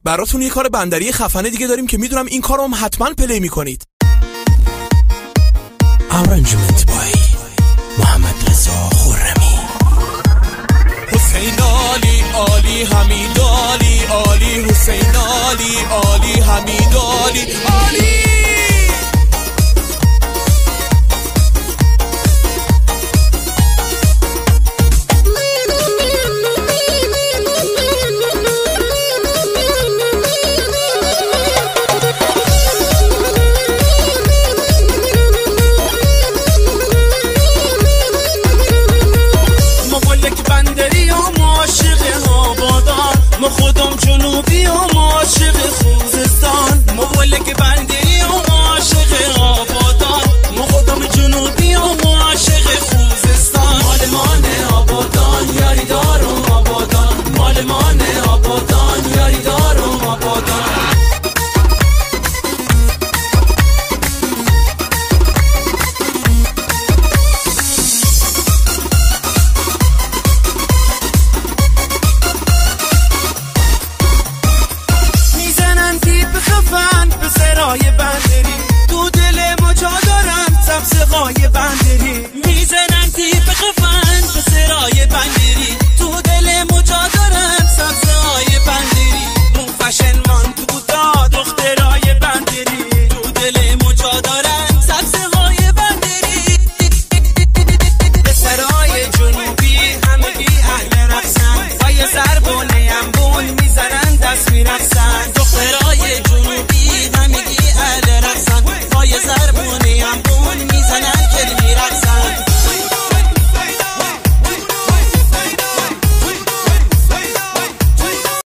براتون یه کار بندری خفنه دیگه داریم که میدونم این کارو هم حتما پلی میکنید. ارنجمنت بای محمد رضا خرمی. حسین علی